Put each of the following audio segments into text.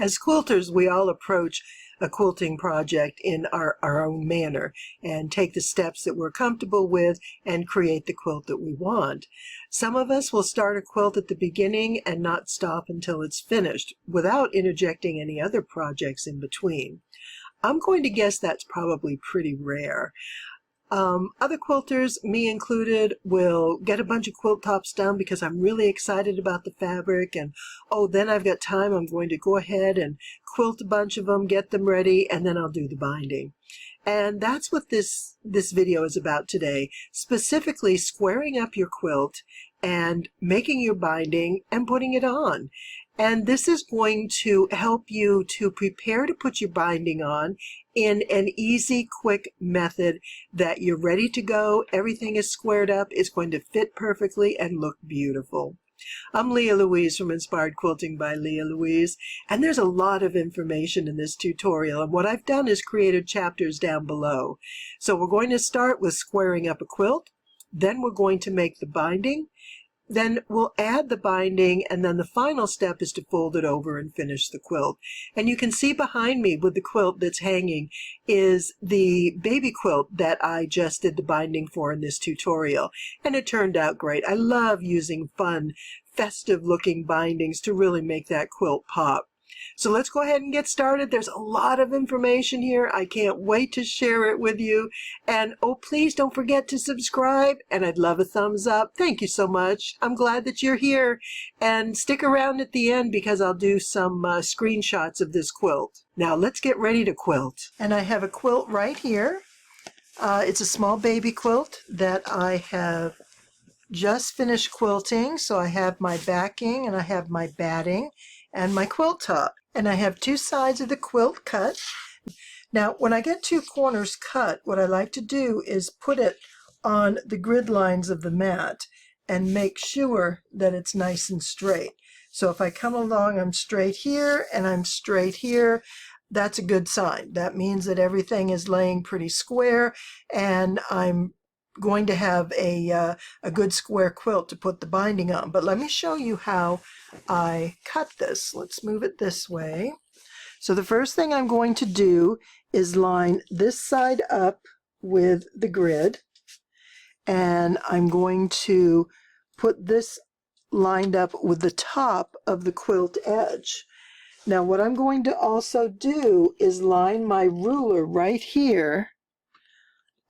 As quilters, we all approach a quilting project in our own manner and take the steps that we're comfortable with and create the quilt that we want. Some of us will start a quilt at the beginning and not stop until it's finished without interjecting any other projects in between. I'm going to guess that's probably pretty rare. Other quilters, me included, will get a bunch of quilt tops done because I'm really excited about the fabric, and oh, then I've got time, I'm going to go ahead and quilt a bunch of them, get them ready, and then I'll do the binding. And that's what this video is about today, specifically squaring up your quilt and making your binding and putting it on. And this is going to help you to prepare to put your binding on in an easy, quick method that you're ready to go. Everything is squared up. It's going to fit perfectly and look beautiful. I'm Leah Louise from Inspired Quilting by Leah Louise, and there's a lot of information in this tutorial, and what I've done is created chapters down below. So we're going to start with squaring up a quilt, then we're going to make the binding, then we'll add the binding, and then the final step is to fold it over and finish the quilt. And you can see behind me with the quilt that's hanging is the baby quilt that I just did the binding for in this tutorial. And it turned out great. I love using fun, festive looking bindings to really make that quilt pop. So let's go ahead and get started. There's a lot of information here. I can't wait to share it with you. And oh, please don't forget to subscribe. And I'd love a thumbs up. Thank you so much. I'm glad that you're here. And stick around at the end because I'll do some screenshots of this quilt. Now let's get ready to quilt. And I have a quilt right here. It's a small baby quilt that I have just finished quilting. So I have my backing and I have my batting and my quilt top. And I have two sides of the quilt cut. Now, when I get two corners cut, what I like to do is put it on the grid lines of the mat and make sure that it's nice and straight. So if I come along, I'm straight here and I'm straight here, that's a good sign. That means that everything is laying pretty square and I'm going to have a good square quilt to put the binding on. But let me show you how I cut this. Let's move it this way. So the first thing I'm going to do is line this side up with the grid, and I'm going to put this lined up with the top of the quilt edge. Now what I'm going to also do is line my ruler right here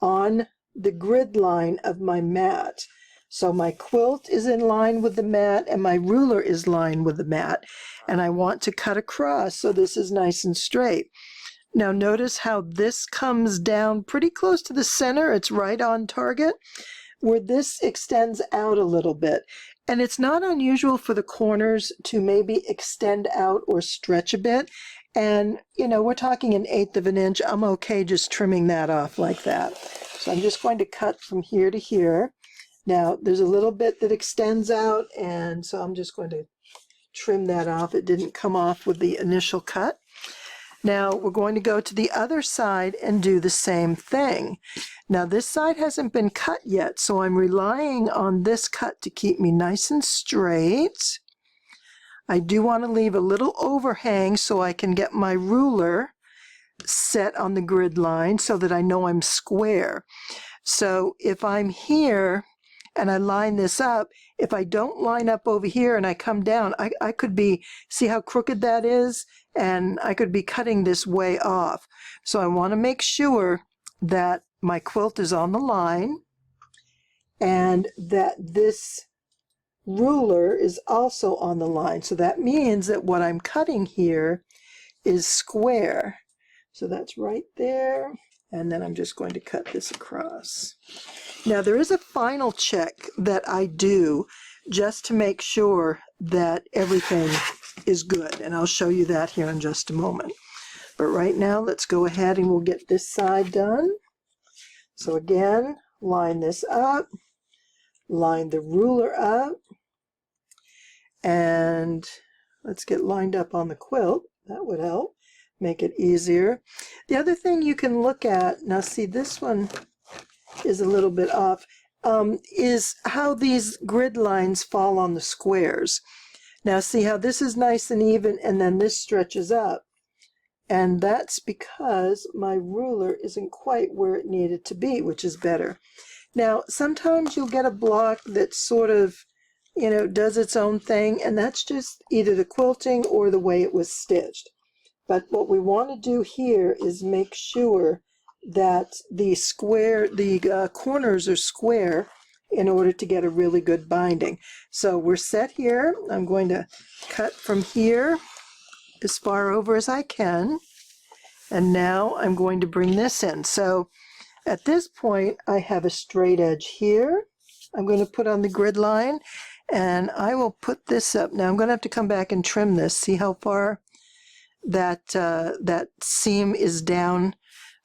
on the grid line of my mat. So my quilt is in line with the mat and my ruler is lined with the mat, and I want to cut across so this is nice and straight. Now notice how this comes down pretty close to the center. It's right on target, where this extends out a little bit. And it's not unusual for the corners to maybe extend out or stretch a bit. And, you know, we're talking 1/8 of an inch. I'm okay just trimming that off like that. So I'm just going to cut from here to here. Now, there's a little bit that extends out, and so I'm just going to trim that off. It didn't come off with the initial cut. Now, we're going to go to the other side and do the same thing. Now, this side hasn't been cut yet, so I'm relying on this cut to keep me nice and straight. I do want to leave a little overhang so I can get my ruler set on the grid line so that I know I'm square. So if I'm here and I line this up, if I don't line up over here and I come down, I could be, see how crooked that is? And I could be cutting this way off. So I want to make sure that my quilt is on the line and that this ruler is also on the line. So that means that what I'm cutting here is square. So that's right there. And then I'm just going to cut this across. Now there is a final check that I do just to make sure that everything is good. And I'll show you that here in just a moment. But right now, let's go ahead and we'll get this side done. So again, line this up, line the ruler up, and let's get lined up on the quilt. That would help make it easier. The other thing you can look at, now see this one is a little bit off, is how these grid lines fall on the squares. Now see how this is nice and even, and then this stretches up. And that's because my ruler isn't quite where it needed to be, which is better. Now, sometimes you'll get a block that sort of, you know, does its own thing, and that's just either the quilting or the way it was stitched. But what we want to do here is make sure that the corners are square in order to get a really good binding. So we're set here. I'm going to cut from here as far over as I can. And now I'm going to bring this in. So at this point, I have a straight edge here. I'm going to put on the grid line, and I will put this up. Now I'm going to have to come back and trim this. See how far that seam is down.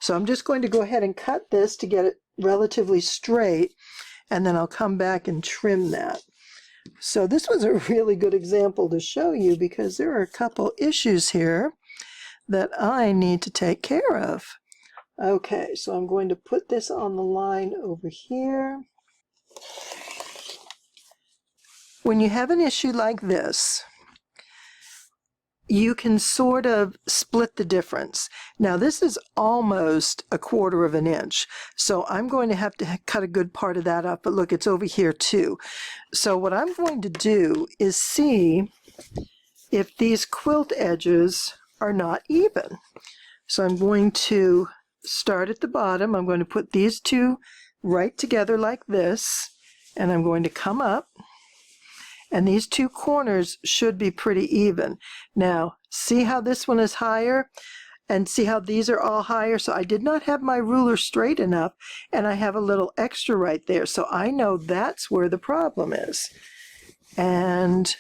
So I'm just going to go ahead and cut this to get it relatively straight, and then I'll come back and trim that. So this was a really good example to show you because there are a couple issues here that I need to take care of. Okay, so I'm going to put this on the line over here. When you have an issue like this, you can sort of split the difference. Now this is almost 1/4 of an inch, so I'm going to have to cut a good part of that up, but look, it's over here too. So what I'm going to do is see if these quilt edges are not even. So I'm going to start at the bottom. I'm going to put these two right together like this, and I'm going to come up, and these two corners should be pretty even. Now, see how this one is higher, and see how these are all higher? So I did not have my ruler straight enough, and I have a little extra right there. So I know that's where the problem is. And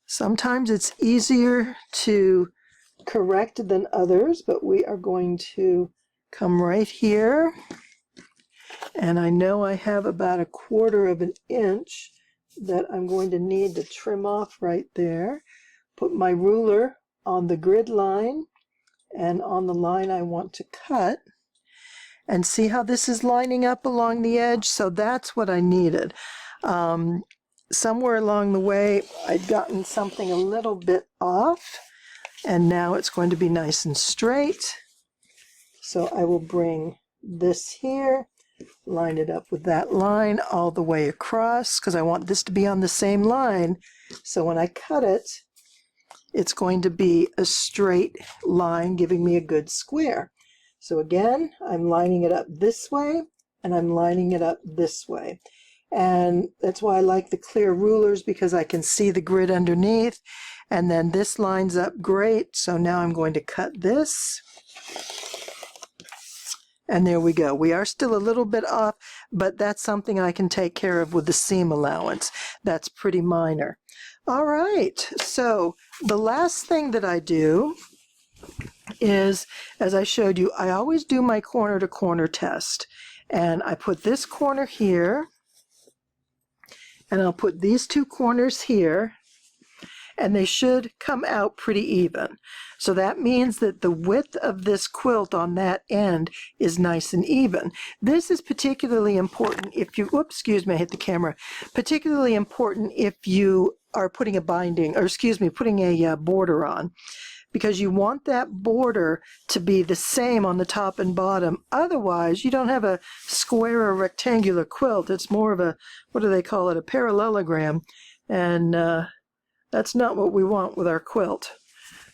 sometimes it's easier to correct than others, but we are going to come right here, and I know I have about 1/4 of an inch that I'm going to need to trim off right there. Put my ruler on the grid line and on the line I want to cut, and see how this is lining up along the edge. So that's what I needed. Somewhere along the way I'd gotten something a little bit off, and now it's going to be nice and straight. So I will bring this here, line it up with that line all the way across, because I want this to be on the same line. So when I cut it, it's going to be a straight line, giving me a good square. So again, I'm lining it up this way, and I'm lining it up this way. And that's why I like the clear rulers, because I can see the grid underneath. And then this lines up great. So now I'm going to cut this. And there we go. We are still a little bit off, but that's something I can take care of with the seam allowance. That's pretty minor. All right. So the last thing that I do is, as I showed you, I always do my corner to corner test. And I put this corner here, and I'll put these two corners here, and they should come out pretty even. So that means that the width of this quilt on that end is nice and even. This is particularly important if you, oops, excuse me, I hit the camera, particularly important if you are putting a binding, or excuse me, putting a border on, because you want that border to be the same on the top and bottom. Otherwise, you don't have a square or rectangular quilt. It's more of a, what do they call it, a parallelogram. And that's not what we want with our quilt.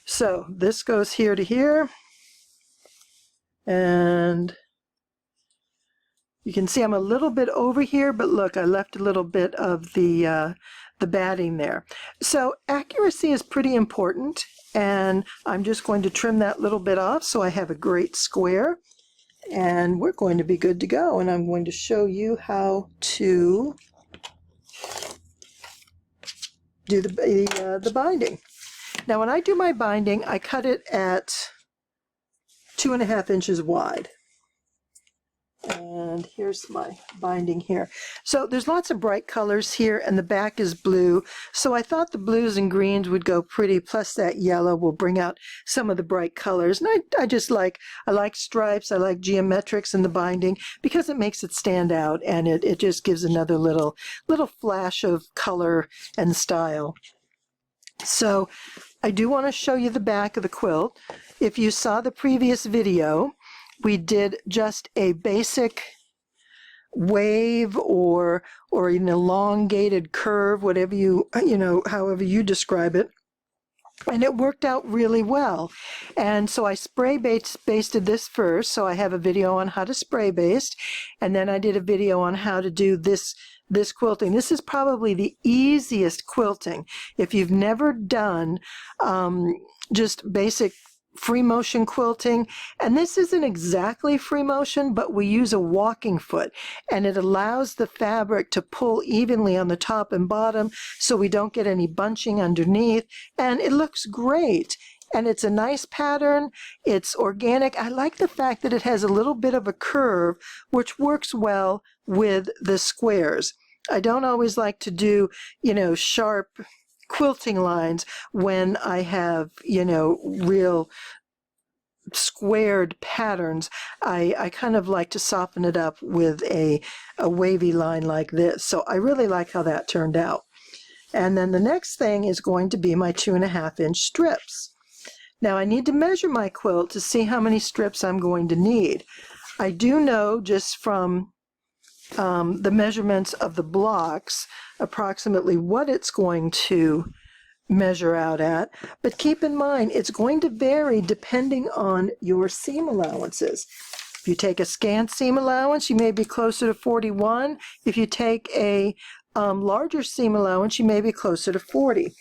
So this goes here to here. And you can see I'm a little bit over here, but look, I left a little bit of the batting there. So accuracy is pretty important, and I'm just going to trim that little bit off so I have a great square, and we're going to be good to go. And I'm going to show you how to do the binding. Now when I do my binding, I cut it at 2.5 inches wide. And here's my binding here. So there's lots of bright colors here, and the back is blue. So I thought the blues and greens would go pretty, plus that yellow will bring out some of the bright colors. And I like stripes, I like geometrics in the binding because it makes it stand out, and it just gives another little flash of color and style. So I do want to show you the back of the quilt. If you saw the previous video, we did just a basic wave or an elongated curve, whatever however you describe it. And it worked out really well. And so I spray basted this first. So I have a video on how to spray baste. And then I did a video on how to do this quilting. This is probably the easiest quilting. If you've never done just basic free motion quilting, and this isn't exactly free motion, but we use a walking foot, and it allows the fabric to pull evenly on the top and bottom so we don't get any bunching underneath, and it looks great. And it's a nice pattern, it's organic. I like the fact that it has a little bit of a curve, which works well with the squares. I don't always like to do, sharp quilting lines when I have, real squared patterns. I kind of like to soften it up with a wavy line like this. So I really like how that turned out. And then the next thing is going to be my 2.5-inch strips. Now I need to measure my quilt to see how many strips I'm going to need. I do know just from the measurements of the blocks approximately what it's going to measure out at, but keep in mind it's going to vary depending on your seam allowances. If you take a scant seam allowance, you may be closer to 41. If you take a larger seam allowance, you may be closer to 40.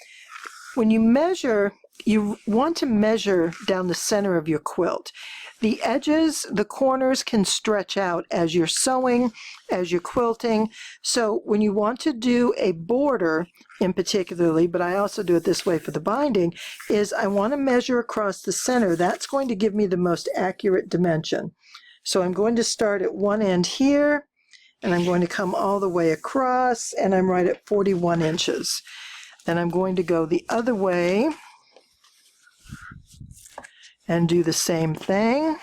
When you measure, you want to measure down the center of your quilt. The edges, the corners can stretch out as you're sewing, as you're quilting. So when you want to do a border in particularly, but I also do it this way for the binding, is I want to measure across the center. That's going to give me the most accurate dimension. So I'm going to start at one end here, and I'm going to come all the way across, and I'm right at 41 inches. Then I'm going to go the other way and do the same thing.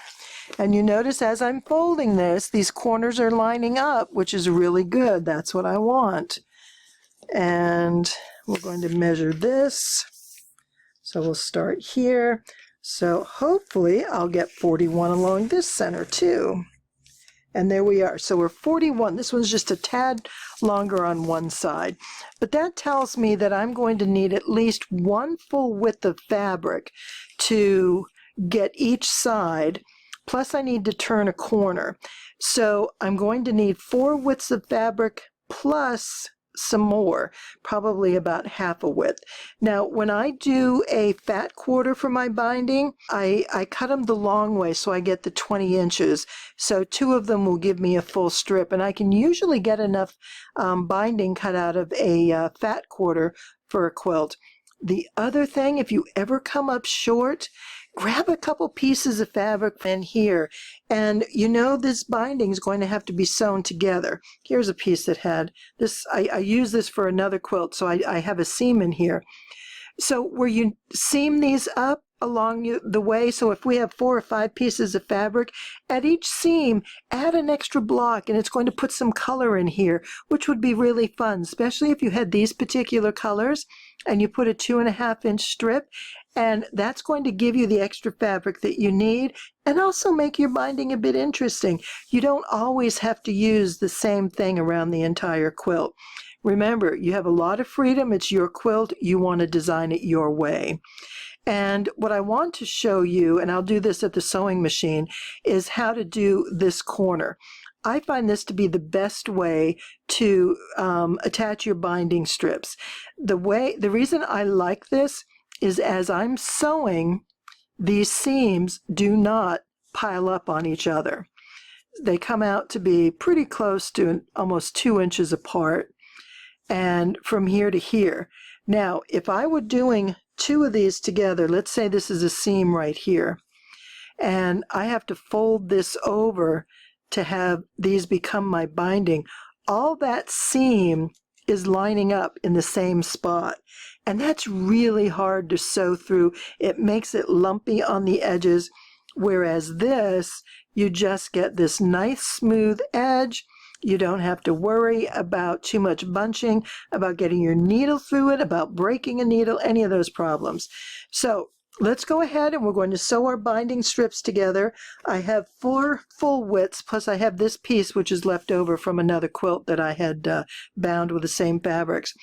And you notice as I'm folding this, these corners are lining up, which is really good. That's what I want. And we're going to measure this. So we'll start here. So hopefully I'll get 41 along this center too. And there we are. So we're 41. This one's just a tad longer on one side. But that tells me that I'm going to need at least one full width of fabric to get each side, plus I need to turn a corner. So I'm going to need 4 widths of fabric plus some more, probably about half a width. Now when I do a fat quarter for my binding, I cut them the long way so I get the 20 inches. So 2 of them will give me a full strip, and I can usually get enough binding cut out of a fat quarter for a quilt. The other thing, if you ever come up short, grab a couple pieces of fabric in here, and this binding is going to have to be sewn together. Here's a piece that had this. I use this for another quilt, so I have a seam in here. So where you seam these up along the way, so if we have 4 or 5 pieces of fabric, at each seam add an extra block, and it's going to put some color in here, which would be really fun, especially if you had these particular colors and you put a 2.5-inch strip, and that's going to give you the extra fabric that you need and also make your binding a bit interesting. You don't always have to use the same thing around the entire quilt. Remember, you have a lot of freedom. It's your quilt. You want to design it your way. And what I want to show you, and I'll do this at the sewing machine, is how to do this corner. I find this to be the best way to attach your binding strips. The reason I like this is as I'm sewing, these seams do not pile up on each other. They come out to be pretty close to almost 2 inches apart, and from here to here. Now, if I were doing 2 of these together, let's say this is a seam right here, and I have to fold this over to have these become my binding, all that seam is lining up in the same spot. And that's really hard to sew through. It makes it lumpy on the edges, whereas this, you just get this nice smooth edge. You don't have to worry about too much bunching, about getting your needle through it, about breaking a needle, any of those problems. So let's go ahead and we're going to sew our binding strips together. I have 4 full widths, plus I have this piece which is left over from another quilt that I had bound with the same fabrics.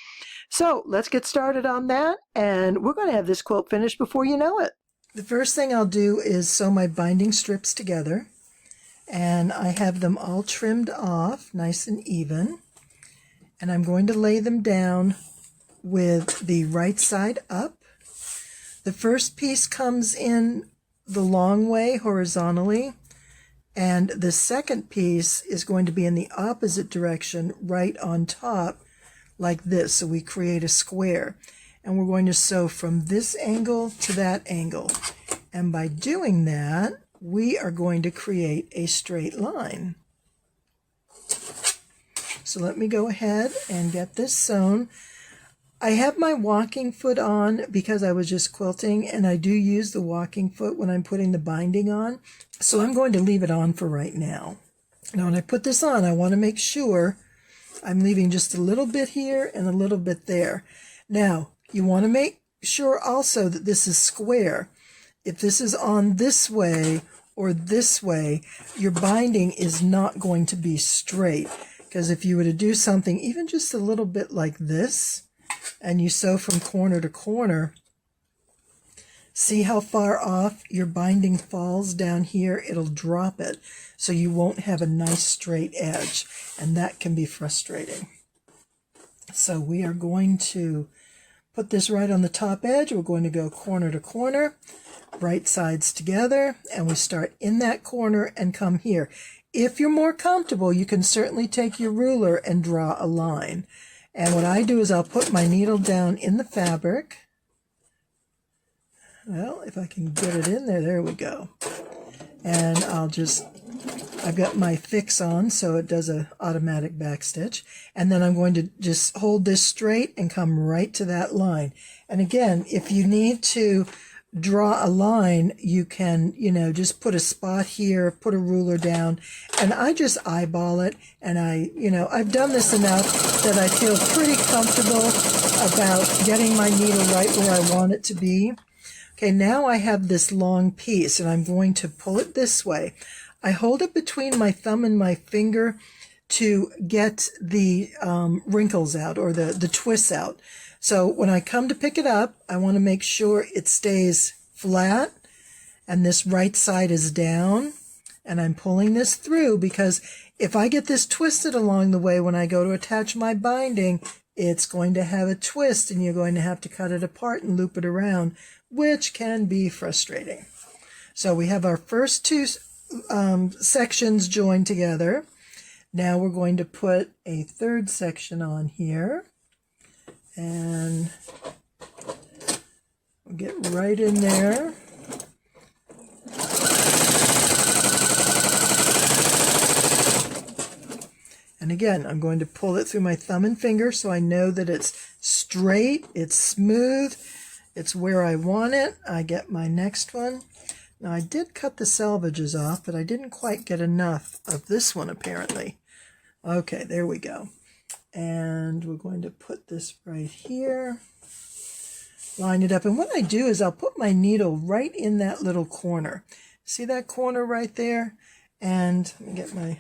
So let's get started on that, and we're going to have this quilt finished before you know it. The first thing I'll do is sew my binding strips together, and I have them all trimmed off nice and even, and I'm going to lay them down with the right side up. The first piece comes in the long way horizontally, and the second piece is going to be in the opposite direction right on top like this, so we create a square. And we're going to sew from this angle to that angle, and by doing that we are going to create a straight line. So let me go ahead and get this sewn. I have my walking foot on because I was just quilting, and I do use the walking foot when I'm putting the binding on. So I'm going to leave it on for right now. Now when I put this on, I want to make sure I'm leaving just a little bit here and a little bit there. Now you want to make sure also that this is square. If this is on this way or this way, your binding is not going to be straight. Because if you were to do something even just a little bit like this, and you sew from corner to corner, see how far off your binding falls down here? It'll drop it, so you won't have a nice straight edge, and that can be frustrating. So we are going to put this right on the top edge. We're going to go corner to corner, right sides together, and we start in that corner and come here. If you're more comfortable, you can certainly take your ruler and draw a line. And what I do is I'll put my needle down in the fabric. Well, if I can get it in there, there we go. And I've got my fix on, so it does an automatic back stitch. And then I'm going to just hold this straight and come right to that line. And again, if you need to draw a line, you can, just put a spot here, put a ruler down, and I just eyeball it. And I've done this enough that I feel pretty comfortable about getting my needle right where I want it to be. Okay, now I have this long piece, and I'm going to pull it this way. I hold it between my thumb and my finger to get the wrinkles out, or the twists out. So when I come to pick it up, I want to make sure it stays flat and this right side is down, and I'm pulling this through, because if I get this twisted along the way when I go to attach my binding, it's going to have a twist, and you're going to have to cut it apart and loop it around, which can be frustrating. So we have our first 2 sections joined together. Now we're going to put a 3rd section on here. And we'll get right in there. And again, I'm going to pull it through my thumb and finger so I know that it's straight, it's smooth, it's where I want it. I get my next one. Now I did cut the selvages off, but I didn't quite get enough of this one apparently. Okay, there we go. And we're going to put this right here, line it up. And what I do is I'll put my needle right in that little corner. See that corner right there? And let me get my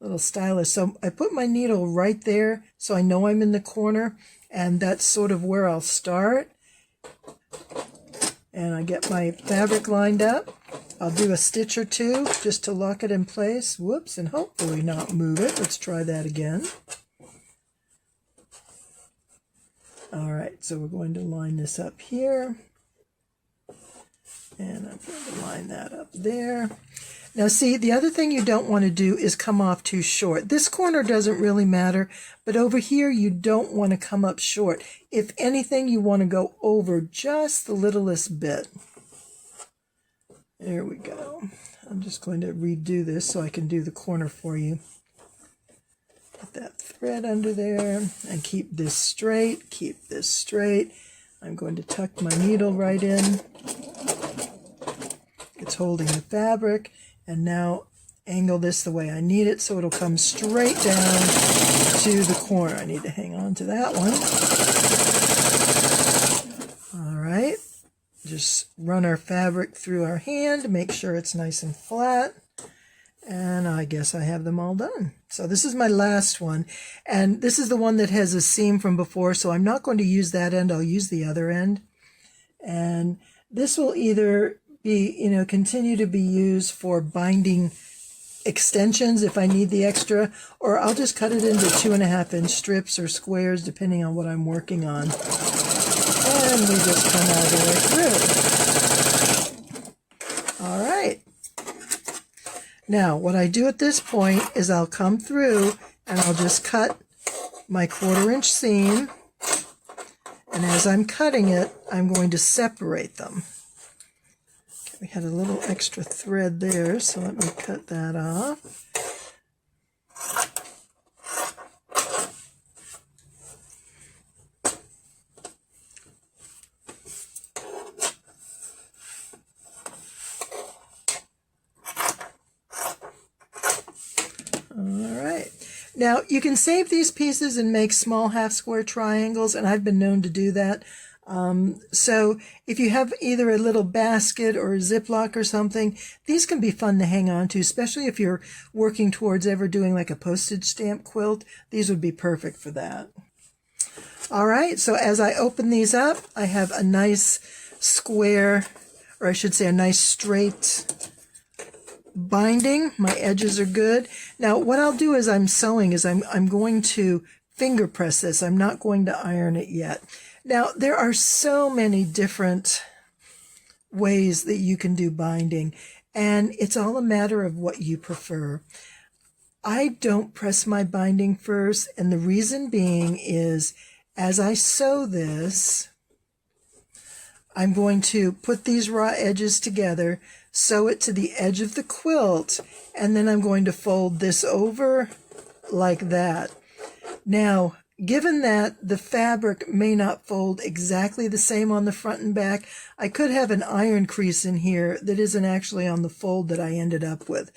little stylus. So I put my needle right there so I know I'm in the corner, and that's sort of where I'll start. And I get my fabric lined up. I'll do a stitch or 2 just to lock it in place. Whoops, and hopefully not move it. Let's try that again. All right, so we're going to line this up here. And I'm going to line that up there. Now see, the other thing you don't want to do is come off too short. This corner doesn't really matter, but over here you don't want to come up short. If anything, you want to go over just the littlest bit. There we go. I'm just going to redo this so I can do the corner for you. Put that thread under there and keep this straight, keep this straight. I'm going to tuck my needle right in. It's holding the fabric, and now angle this the way I need it so it'll come straight down to the corner. I need to hang on to that one. All right, just run our fabric through our hand, make sure it's nice and flat, and I guess I have them all done. So this is my last one, and this is the one that has a seam from before, so I'm not going to use that end, I'll use the other end. And this will either be, continue to be used for binding extensions if I need the extra, or I'll just cut it into 2.5-inch strips or squares depending on what I'm working on. And we just come all the way through. All right. Now what I do at this point is I'll come through and I'll just cut my 1/4-inch seam, and as I'm cutting it I'm going to separate them. We had a little extra thread there, so let me cut that off. All right. Now, you can save these pieces and make small half-square triangles, and I've been known to do that. So if you have either a little basket or a Ziploc or something, these can be fun to hang on to, especially if you're working towards ever doing like a postage stamp quilt. These would be perfect for that. All right, so as I open these up, I have a nice square, or I should say a nice straight binding. My edges are good. Now what I'll do as I'm sewing is I'm going to finger press this. I'm not going to iron it yet. Now, there are so many different ways that you can do binding, and it's all a matter of what you prefer. I don't press my binding first, and the reason being is as I sew this, I'm going to put these raw edges together, sew it to the edge of the quilt, and then I'm going to fold this over like that. Now, given that the fabric may not fold exactly the same on the front and back, I could have an iron crease in here that isn't actually on the fold that I ended up with.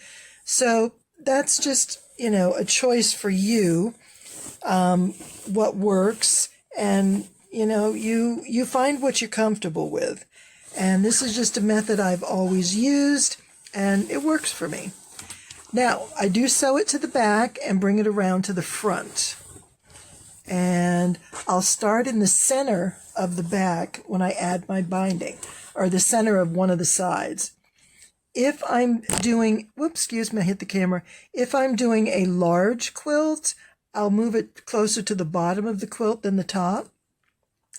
So that's just, a choice for you, what works, and, you find what you're comfortable with. And this is just a method I've always used, and it works for me. Now, I do sew it to the back and bring it around to the front. And I'll start in the center of the back when I add my binding, or the center of one of the sides. If I'm doing, excuse me, I hit the camera. If I'm doing a large quilt, I'll move it closer to the bottom of the quilt than the top.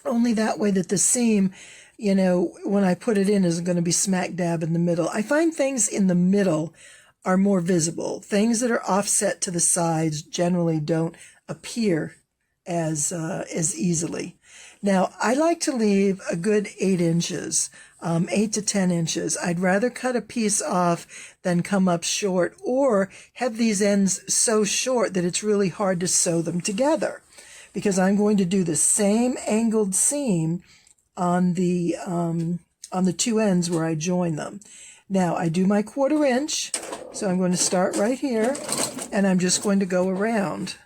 Only that way that the seam, when I put it in, isn't going to be smack dab in the middle. I find things in the middle are more visible. Things that are offset to the sides generally don't appear as easily. Now, I like to leave a good 8 inches, 8 to 10 inches. I'd rather cut a piece off than come up short, or have these ends so short that it's really hard to sew them together, because I'm going to do the same angled seam on the 2 ends where I join them. Now, I do my 1/4 inch, so I'm going to start right here, and I'm just going to go around.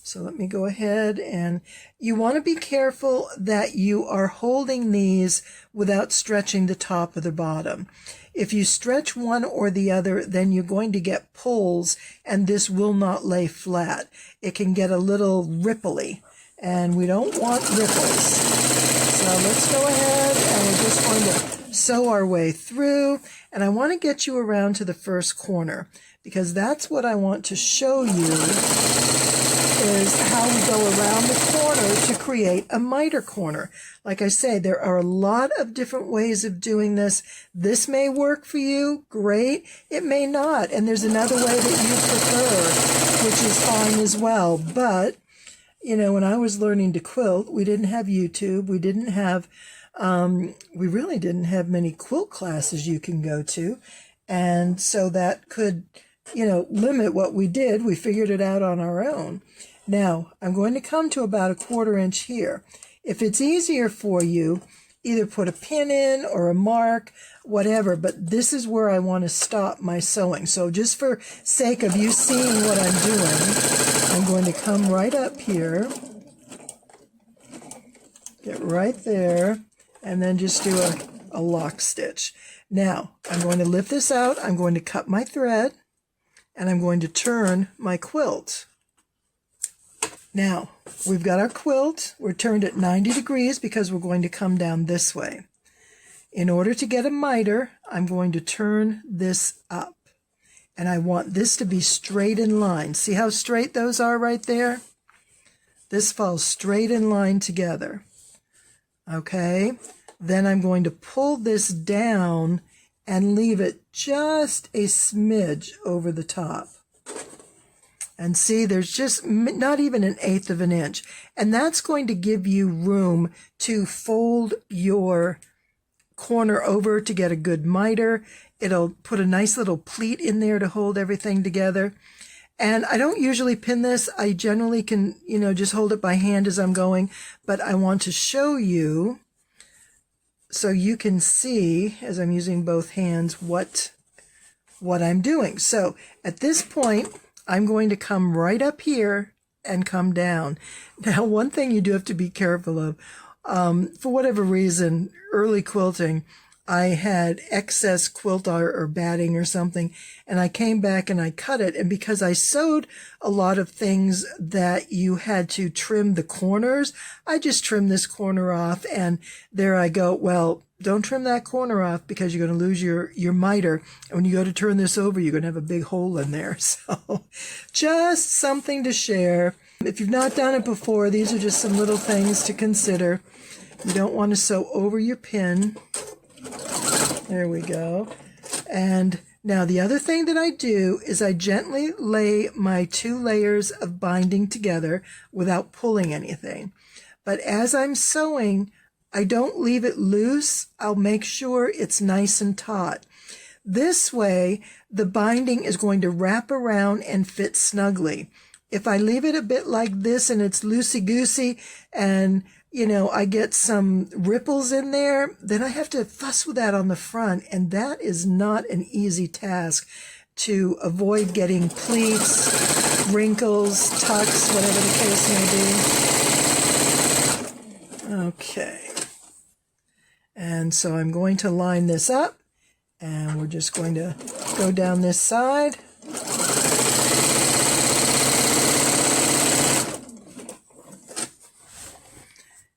So let me go ahead, and you want to be careful that you are holding these without stretching the top or the bottom. If you stretch one or the other, then you're going to get pulls, and this will not lay flat. It can get a little ripply, and we don't want ripples. So let's go ahead, and we're just going to sew our way through, and I want to get you around to the first corner, because that's what I want to show you, is how we go around the corner to create a miter corner. Like I say, there are a lot of different ways of doing this. This may work for you, great. It may not, and there's another way that you prefer, which is fine as well. But, when I was learning to quilt, we didn't have YouTube. We didn't have, we really didn't have many quilt classes you can go to. And so that could, limit what we did. We figured it out on our own. Now, I'm going to come to about 1/4 inch here. If it's easier for you, either put a pin in or a mark, whatever, but this is where I want to stop my sewing. So just for sake of you seeing what I'm doing, I'm going to come right up here, get right there, and then just do a lock stitch. Now, I'm going to lift this out, I'm going to cut my thread, and I'm going to turn my quilt. Now, we've got our quilt. We're turned at 90 degrees because we're going to come down this way. In order to get a miter, I'm going to turn this up. And I want this to be straight in line. See how straight those are right there? This falls straight in line together. Okay? Then I'm going to pull this down and leave it just a smidge over the top. And see, there's just not even 1/8 of an inch. And that's going to give you room to fold your corner over to get a good miter. It'll put a nice little pleat in there to hold everything together. And I don't usually pin this. I generally can, just hold it by hand as I'm going. But I want to show you so you can see, as I'm using both hands, what I'm doing. So at this point, I'm going to come right up here and come down. Now, one thing you do have to be careful of, for whatever reason, early quilting, I had excess quilt or batting or something, and I came back and I cut it. And because I sewed a lot of things that you had to trim the corners, I just trimmed this corner off, and there I go. Well, don't trim that corner off because you're going to lose your miter. And when you go to turn this over, you're going to have a big hole in there. So just something to share. If you've not done it before, these are just some little things to consider. You don't want to sew over your pin. There we go. And now the other thing that I do is I gently lay my 2 layers of binding together without pulling anything. But as I'm sewing, I don't leave it loose. I'll make sure it's nice and taut. This way, the binding is going to wrap around and fit snugly. If I leave it a bit like this and it's loosey-goosey and, I get some ripples in there, then I have to fuss with that on the front, and that is not an easy task to avoid getting pleats, wrinkles, tucks, whatever the case may be. Okay. And so I'm going to line this up, and we're just going to go down this side.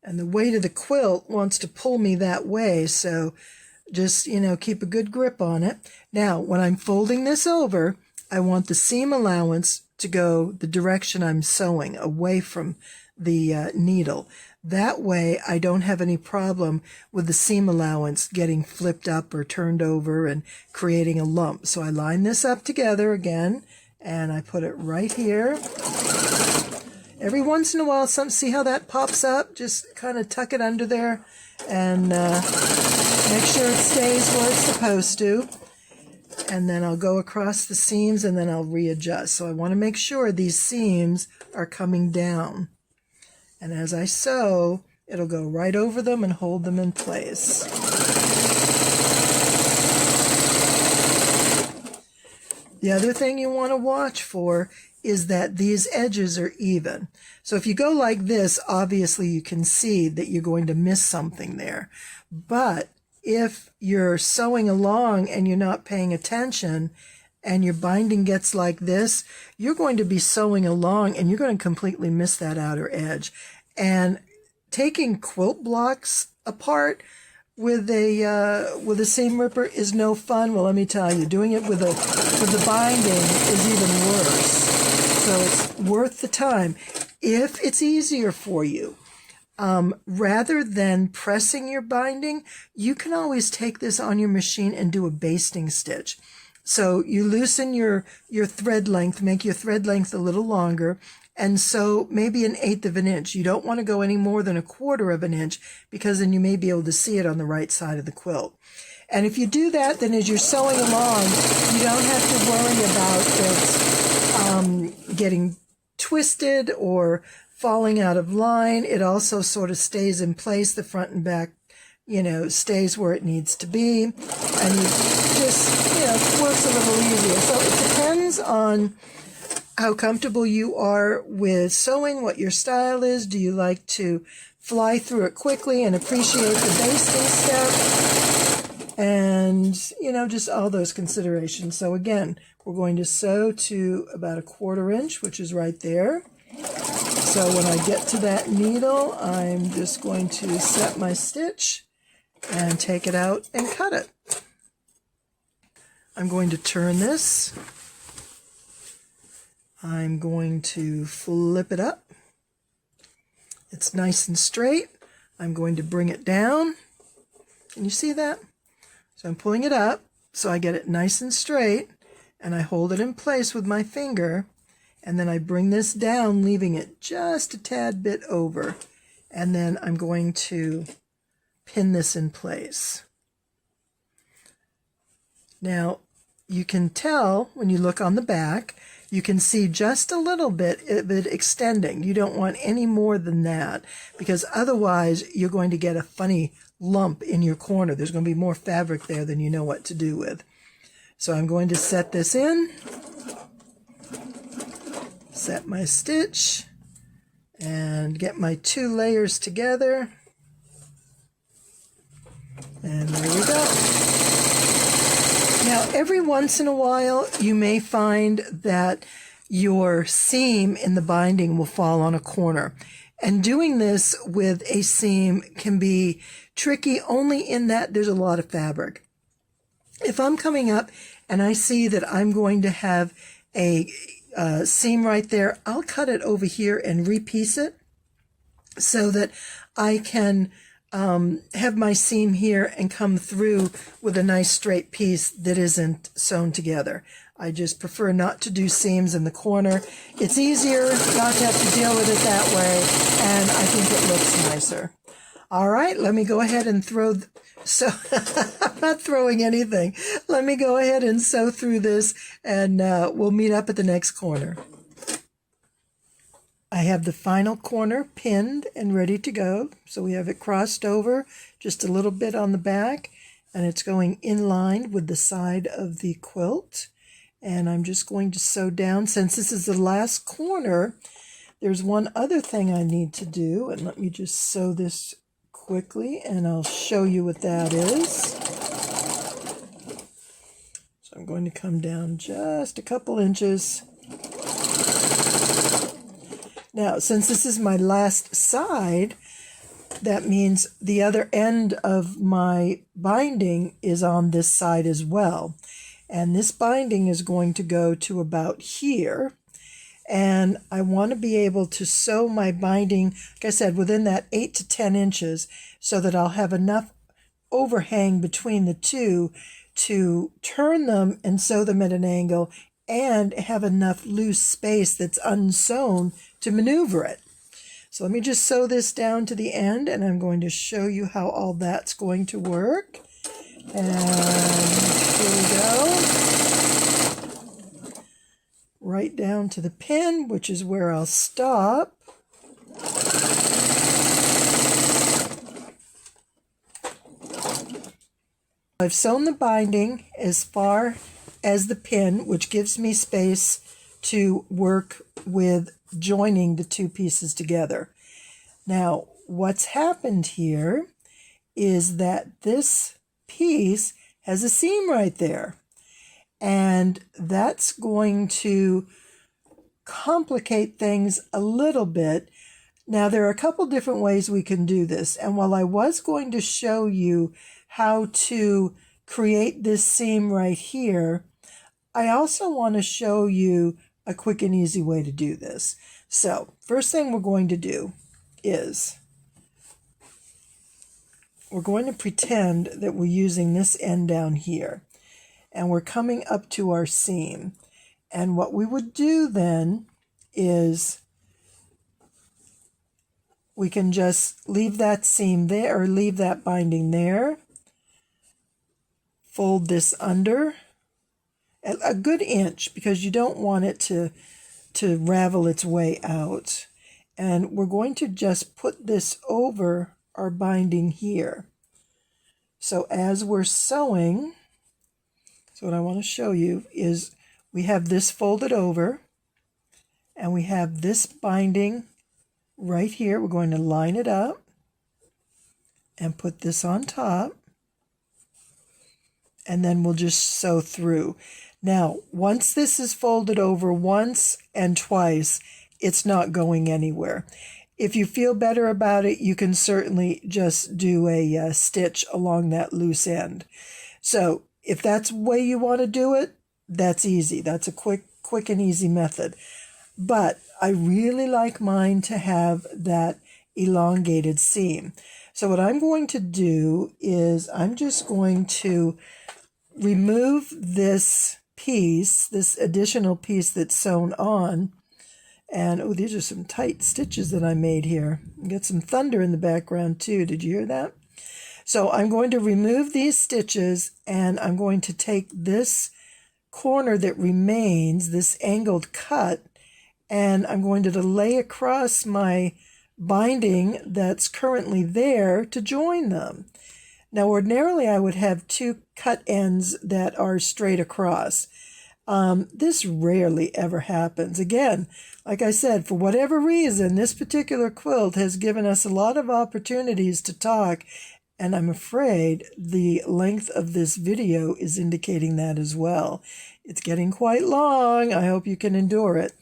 And the weight of the quilt wants to pull me that way, so just, keep a good grip on it. Now, when I'm folding this over, I want the seam allowance to go the direction I'm sewing, away from the needle. That way, I don't have any problem with the seam allowance getting flipped up or turned over and creating a lump. So I line this up together again, and I put it right here. Every once in a while, see how that pops up? Just kind of tuck it under there and make sure it stays where it's supposed to. And then I'll go across the seams and then I'll readjust. So I want to make sure these seams are coming down. And as I sew, it'll go right over them and hold them in place. The other thing you want to watch for is that these edges are even. So if you go like this, obviously you can see that you're going to miss something there. But if you're sewing along and you're not paying attention and your binding gets like this, you're going to be sewing along and you're going to completely miss that outer edge. And taking quilt blocks apart with a seam ripper is no fun. Well, let me tell you, doing it with the binding is even worse. So it's worth the time. If it's easier for you, rather than pressing your binding, you can always take this on your machine and do a basting stitch. So you loosen your thread length, make your thread length a little longer, and sew maybe 1/8 of an inch. You don't want to go any more than 1/4 of an inch, because then you may be able to see it on the right side of the quilt. And if you do that, then as you're sewing along, you don't have to worry about it getting twisted or falling out of line. It also sort of stays in place. The front and back, stays where it needs to be. And you just, it works a little easier. So it depends on how comfortable you are with sewing, what your style is. Do you like to fly through it quickly and appreciate the basting step? And, just all those considerations. So again, we're going to sew to about 1/4 inch, which is right there. So when I get to that needle, I'm just going to set my stitch and take it out and cut it. I'm going to turn this. I'm going to flip it up. It's nice and straight. I'm going to bring it down. Can you see that? So I'm pulling it up so I get it nice and straight, and I hold it in place with my finger, and then I bring this down, leaving it just a tad bit over, and then I'm going to pin this in place. Now, you can tell when you look on the back, you can see just a little bit of it extending. You don't want any more than that, because otherwise you're going to get a funny lump in your corner. There's going to be more fabric there than you know what to do with. So I'm going to set this in, set my stitch, and get my 2 layers together. And there we go. Now, every once in a while, you may find that your seam in the binding will fall on a corner. And doing this with a seam can be tricky only in that there's a lot of fabric. If I'm coming up and I see that I'm going to have a seam right there, I'll cut it over here and repiece it so that I can have my seam here and come through with a nice straight piece that isn't sewn together. I just prefer not to do seams in the corner. It's easier not to have to deal with it that way, and I think it looks nicer. All right, let me go ahead and I'm not throwing anything. Let me go ahead and sew through this, and we'll meet up at the next corner. I have the final corner pinned and ready to go. So we have it crossed over just a little bit on the back, and it's going in line with the side of the quilt. And I'm just going to sew down. Since this is the last corner, there's one other thing I need to do, and let me just sew this quickly and I'll show you what that is. So I'm going to come down just a couple inches. Now, since this is my last side, that means the other end of my binding is on this side as well. And this binding is going to go to about here. And I want to be able to sew my binding, like I said, within that 8 to 10 inches so that I'll have enough overhang between the two to turn them and sew them at an angle and have enough loose space that's unsewn to maneuver it. So let me just sew this down to the end, and I'm going to show you how all that's going to work. And here we go. Right down to the pin, which is where I'll stop. I've sewn the binding as far as the pin, which gives me space to work with joining the two pieces together. Now, what's happened here is that this piece has a seam right there. And that's going to complicate things a little bit. Now, there are a couple different ways we can do this. And while I was going to show you how to create this seam right here, I also want to show you a quick and easy way to do this. So, first thing we're going to do is we're going to pretend that we're using this end down here. And we're coming up to our seam. And what we would do then is we can just leave that seam there, or leave that binding there. Fold this under a good inch, because you don't want it to ravel its way out. And we're going to just put this over our binding here. So as we're sewing, so what I want to show you is we have this folded over, and we have this binding right here. We're going to line it up and put this on top, and then we'll just sew through. Now, once this is folded over once and twice, it's not going anywhere. If you feel better about it, you can certainly just do a stitch along that loose end. So if that's the way you want to do it, that's easy. That's a quick and easy method. But I really like mine to have that elongated seam. So what I'm going to do is I'm just going to remove this piece, this additional piece that's sewn on. And oh, these are some tight stitches that I made here. Get some thunder in the background too. Did you hear that? So I'm going to remove these stitches, and I'm going to take this corner that remains, this angled cut, and I'm going to lay across my binding that's currently there to join them. Now, ordinarily I would have two cut ends that are straight across. This rarely ever happens. Again, like I said, for whatever reason, this particular quilt has given us a lot of opportunities to talk, and I'm afraid the length of this video is indicating that as well. It's getting quite long. I hope you can endure it.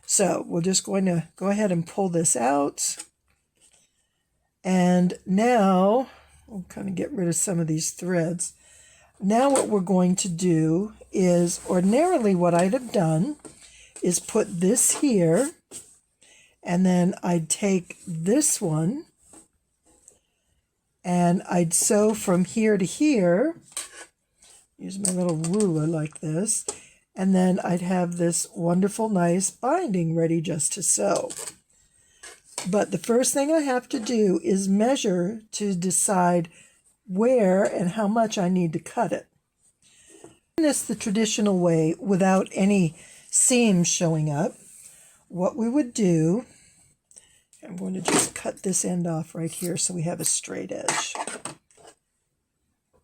So we're just going to go ahead and pull this out. And now, we'll kind of get rid of some of these threads. Now what we're going to do is, ordinarily what I'd have done is put this here, and then I'd take this one and I'd sew from here to here. Use my little ruler like this, and then I'd have this wonderful, nice binding ready just to sew. But the first thing I have to do is measure to decide where and how much I need to cut it. This the traditional way, without any seams showing up. What we would do, I'm going to just cut this end off right here so we have a straight edge,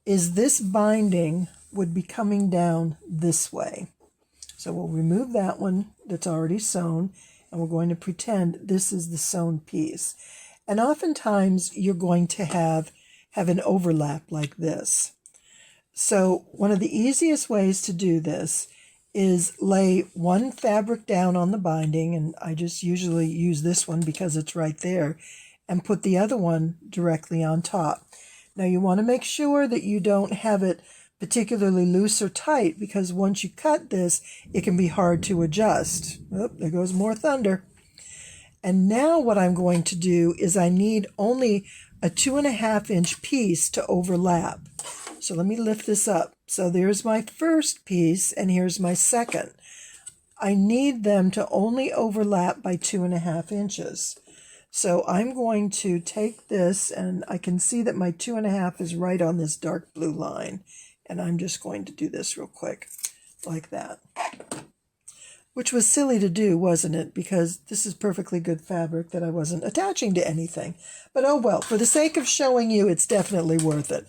is this binding would be coming down this way. So we'll remove that one that's already sewn, and we're going to pretend this is the sewn piece. And oftentimes you're going to have an overlap like this. So one of the easiest ways to do this is lay one fabric down on the binding, and I just usually use this one because it's right there, and put the other one directly on top. Now you want to make sure that you don't have it particularly loose or tight, because once you cut this, it can be hard to adjust. Oh, there goes more thunder. And now what I'm going to do is I need only a 2.5 inch piece to overlap. So let me lift this up. So there's my first piece, and here's my second. I need them to only overlap by 2.5 inches. So I'm going to take this, and I can see that my 2.5 is right on this dark blue line. And I'm just going to do this real quick, like that. Which was silly to do, wasn't it? Because this is perfectly good fabric that I wasn't attaching to anything. But oh well, for the sake of showing you, it's definitely worth it.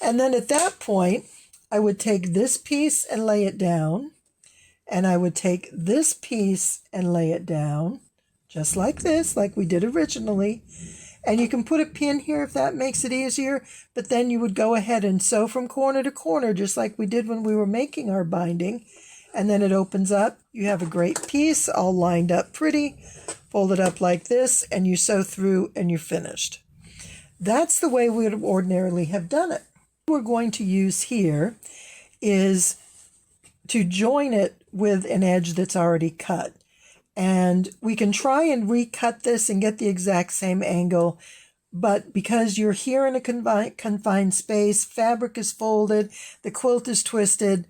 And then at that point, I would take this piece and lay it down. And I would take this piece and lay it down, just like this, like we did originally. And you can put a pin here if that makes it easier, but then you would go ahead and sew from corner to corner, just like we did when we were making our binding. And then it opens up. You have a great piece all lined up pretty, fold it up like this, and you sew through and you're finished. That's the way we would ordinarily have done it. What we're going to use here is to join it with an edge that's already cut. And we can try and recut this and get the exact same angle, but because you're here in a confined space, fabric is folded, the quilt is twisted,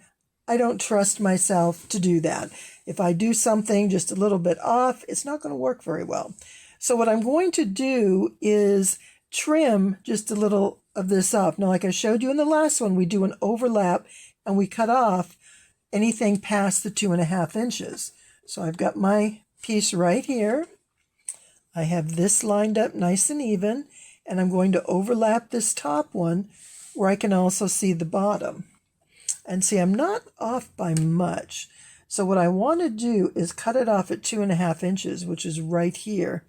I don't trust myself to do that. If I do something just a little bit off, it's not going to work very well. So what I'm going to do is trim just a little of this off. Now, like I showed you in the last one, we do an overlap and we cut off anything past the 2.5 inches. So I've got my piece right here. I have this lined up nice and even, and I'm going to overlap this top one where I can also see the bottom. And see, I'm not off by much. So what I want to do is cut it off at 2.5 inches, which is right here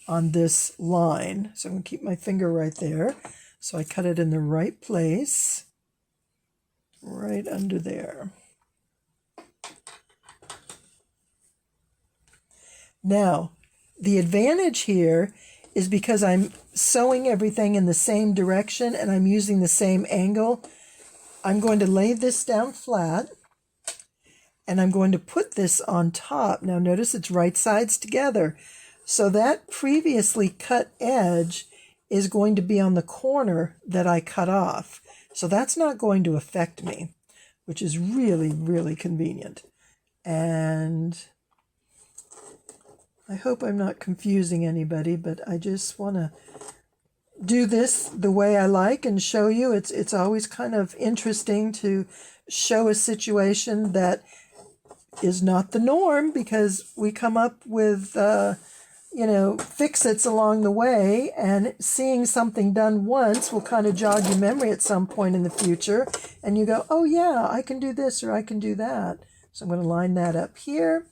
on this line. So I'm going to keep my finger right there. So I cut it in the right place, right under there. Now, the advantage here is because I'm sewing everything in the same direction and I'm using the same angle, I'm going to lay this down flat and I'm going to put this on top. Now notice it's right sides together. So that previously cut edge is going to be on the corner that I cut off. So that's not going to affect me, which is really, really convenient. And I hope I'm not confusing anybody, but I just want to do this the way I like and show you. It's always kind of interesting to show a situation that is not the norm, because we come up with fix-its along the way, and seeing something done once will kind of jog your memory at some point in the future, and you go, oh yeah, I can do this or I can do that. So I'm going to line that up here.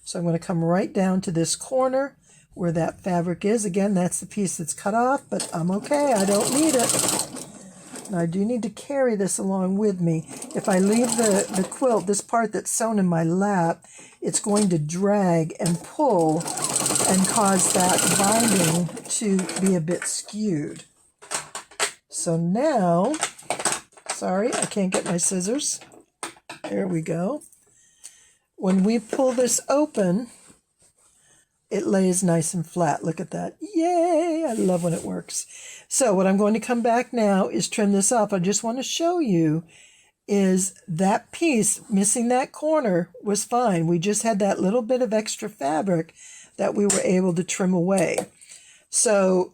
So I'm going to come right down to this corner where that fabric is. Again, that's the piece that's cut off, but I'm okay. I don't need it. Now, I do need to carry this along with me. If I leave the quilt, this part that's sewn in my lap, it's going to drag and pull and cause that binding to be a bit skewed. So now, sorry, I can't get my scissors. There we go. When we pull this open, it lays nice and flat. Look at that. Yay! I love when it works. So what I'm going to come back now is trim this off. I just want to show you is that piece, missing that corner, was fine. We just had that little bit of extra fabric that we were able to trim away. So,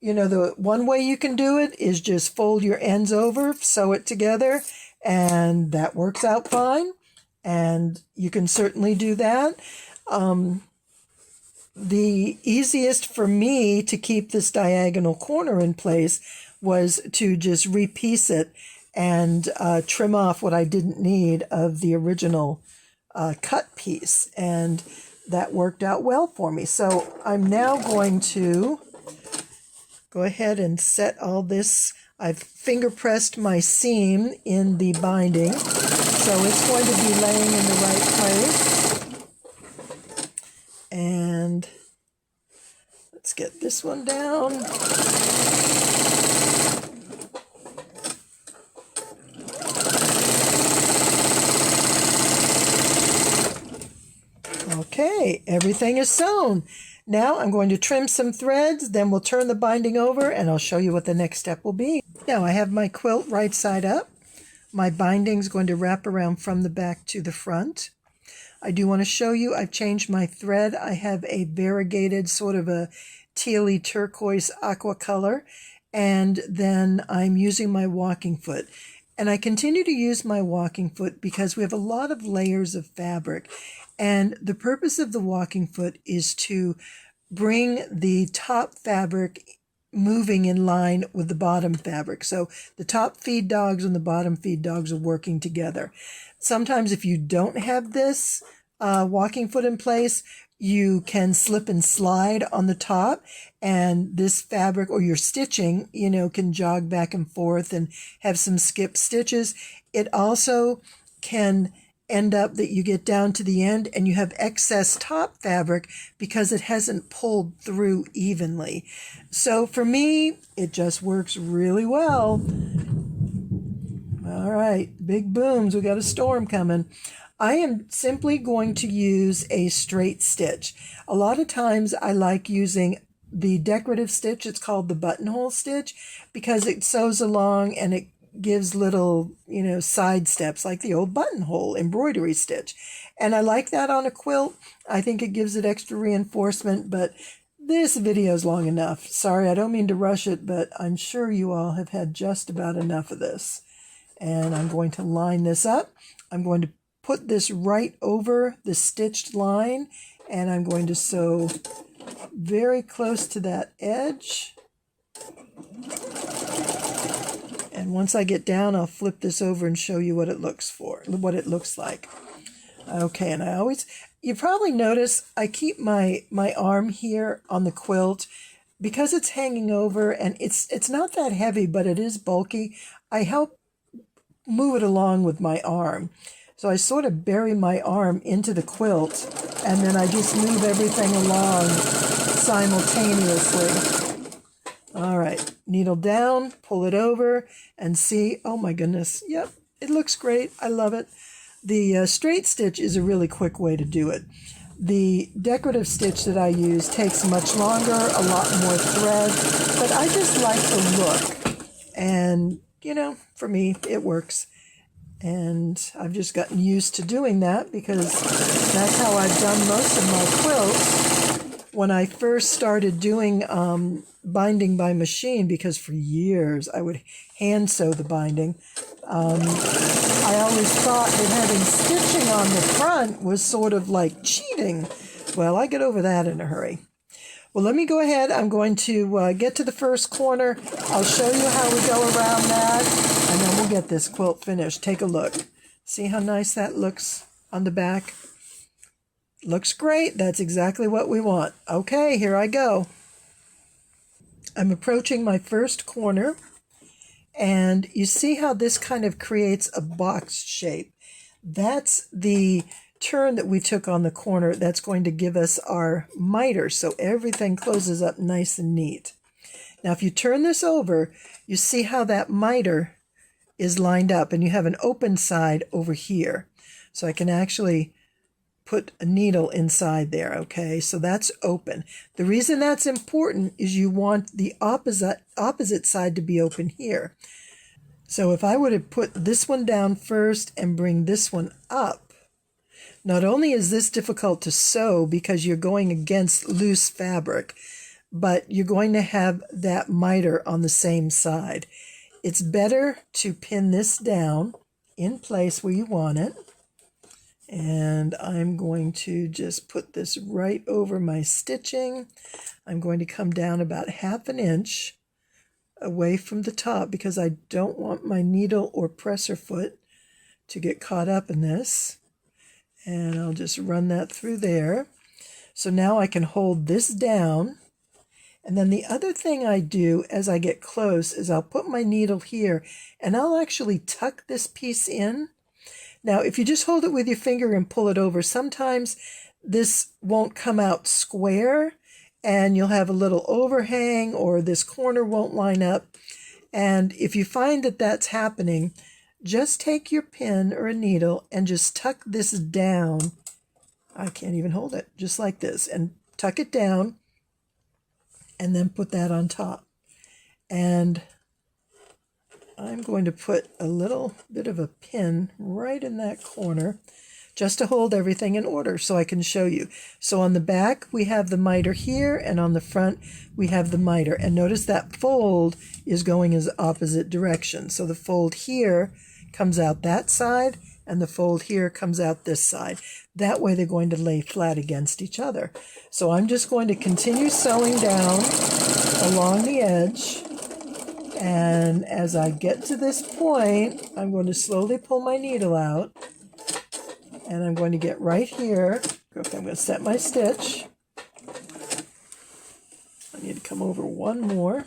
the one way you can do it is just fold your ends over, sew it together, and that works out fine. And you can certainly do that. The easiest for me to keep this diagonal corner in place was to just repiece it and trim off what I didn't need of the original cut piece. And that worked out well for me. So I'm now going to go ahead and set all this. I've finger pressed my seam in the binding, so it's going to be laying in the right place. And let's get this one down. Okay, everything is sewn. Now I'm going to trim some threads, then we'll turn the binding over and I'll show you what the next step will be. Now I have my quilt right side up. My binding is going to wrap around from the back to the front. I do want to show you, I've changed my thread. I have a variegated sort of a tealy turquoise aqua color, and then I'm using my walking foot. And I continue to use my walking foot because we have a lot of layers of fabric. And the purpose of the walking foot is to bring the top fabric moving in line with the bottom fabric. So the top feed dogs and the bottom feed dogs are working together. Sometimes if you don't have this walking foot in place, you can slip and slide on the top, and this fabric or your stitching, can jog back and forth and have some skip stitches. It also can end up that you get down to the end and you have excess top fabric because it hasn't pulled through evenly. So for me, it just works really well. All right, big booms, we got a storm coming. I am simply going to use a straight stitch. A lot of times I like using the decorative stitch. It's called the buttonhole stitch because it sews along and it gives little, side steps like the old buttonhole embroidery stitch. And I like that on a quilt. I think it gives it extra reinforcement, but This video is long enough. Sorry, I don't mean to rush it, but I'm sure you all have had just about enough of this. And I'm going to line this up. I'm going to put this right over the stitched line, and I'm going to sew very close to that edge. And once I get down, I'll flip this over and show you what it looks like. Okay, and you probably notice I keep my arm here on the quilt because it's hanging over, and it's not that heavy, but it is bulky. I help move it along with my arm. So I sort of bury my arm into the quilt, and then I just move everything along simultaneously. All right, needle down, pull it over, and see, oh my goodness, yep, it looks great. I love it. The straight stitch is a really quick way to do it. The decorative stitch that I use takes much longer, a lot more thread, but I just like the look. And, for me, it works. And I've just gotten used to doing that because that's how I've done most of my quilts. When I first started doing binding by machine, because for years I would hand sew the binding, I always thought that having stitching on the front was sort of like cheating. Well, I get over that in a hurry. Well, let me go ahead. I'm going to get to the first corner. I'll show you how we go around that, and then we'll get this quilt finished. Take a look. See how nice that looks on the back? Looks great. That's exactly what we want. Okay, here I go. I'm approaching my first corner, and you see how this kind of creates a box shape. That's the turn that we took on the corner. That's going to give us our miter, so everything closes up nice and neat. Now, if you turn this over, you see how that miter is lined up, and you have an open side over here. So I can actually put a needle inside there, okay? So that's open. The reason that's important is you want the opposite side to be open here. So if I were to put this one down first and bring this one up, not only is this difficult to sew because you're going against loose fabric, but you're going to have that miter on the same side. It's better to pin this down in place where you want it. And I'm going to just put this right over my stitching. I'm going to come down about 1/2 inch away from the top because I don't want my needle or presser foot to get caught up in this. And I'll just run that through there. So now I can hold this down. And then the other thing I do as I get close is I'll put my needle here, and I'll actually tuck this piece in. Now, if you just hold it with your finger and pull it over, sometimes this won't come out square, and you'll have a little overhang, or this corner won't line up. And if you find that that's happening, just take your pin or a needle and just tuck this down. I can't even hold it, just like this, and tuck it down, and then put that on top. And I'm going to put a little bit of a pin right in that corner just to hold everything in order so I can show you. So on the back, we have the miter here, and on the front, we have the miter. And notice that fold is going as opposite direction. So the fold here comes out that side, and the fold here comes out this side. That way they're going to lay flat against each other. So I'm just going to continue sewing down along the edge. And as I get to this point, I'm going to slowly pull my needle out, and I'm going to get right here. Okay, I'm going to set my stitch. I need to come over one more.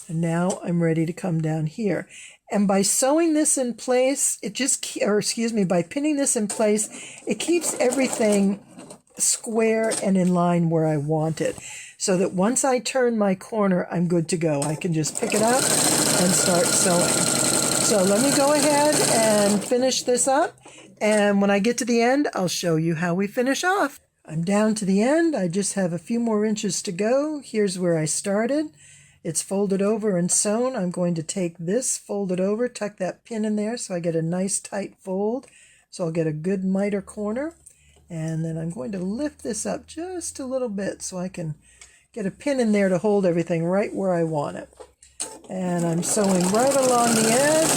And now I'm ready to come down here. And by sewing this in place, by pinning this in place, it keeps everything square and in line where I want it. So that once I turn my corner, I'm good to go. I can just pick it up and start sewing. So let me go ahead and finish this up. And when I get to the end, I'll show you how we finish off. I'm down to the end. I just have a few more inches to go. Here's where I started. It's folded over and sewn. I'm going to take this, fold it over, tuck that pin in there so I get a nice tight fold. So I'll get a good miter corner. And then I'm going to lift this up just a little bit so I can get a pin in there to hold everything right where I want it. And I'm sewing right along the edge.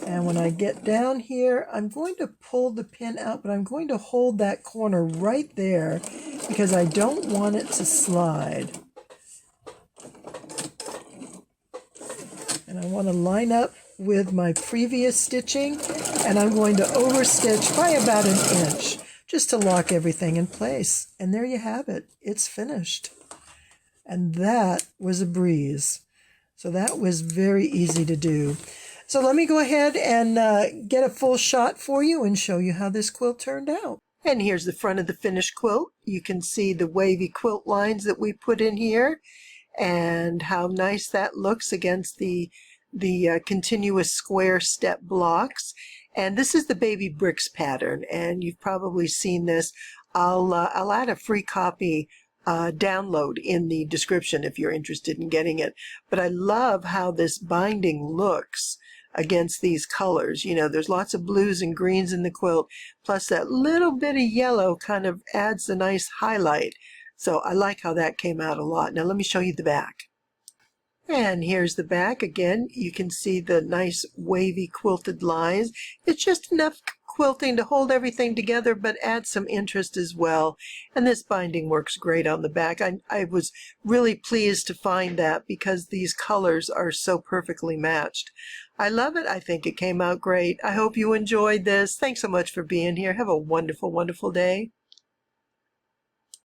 And when I get down here, I'm going to pull the pin out, but I'm going to hold that corner right there because I don't want it to slide. And I want to line up with my previous stitching, and I'm going to overstitch by about an inch just to lock everything in place. And there you have it. It's finished. And that was a breeze. So that was very easy to do. So let me go ahead and get a full shot for you and show you how this quilt turned out. And here's the front of the finished quilt. You can see the wavy quilt lines that we put in here and how nice that looks against the continuous square step blocks. And this is the baby bricks pattern, and you've probably seen this. I'll add a free copy download in the description if you're interested in getting it. But I love how this binding looks against these colors. You know, there's lots of blues and greens in the quilt, plus that little bit of yellow kind of adds a nice highlight. So I like how that came out a lot. Now let me show you the back. And here's the back again. You can see the nice wavy quilted lines. It's just enough quilting to hold everything together, but add some interest as well. And this binding works great on the back. I was really pleased to find that because these colors are so perfectly matched. I love it. I think it came out great. I hope you enjoyed this. Thanks so much for being here. Have a wonderful, wonderful day.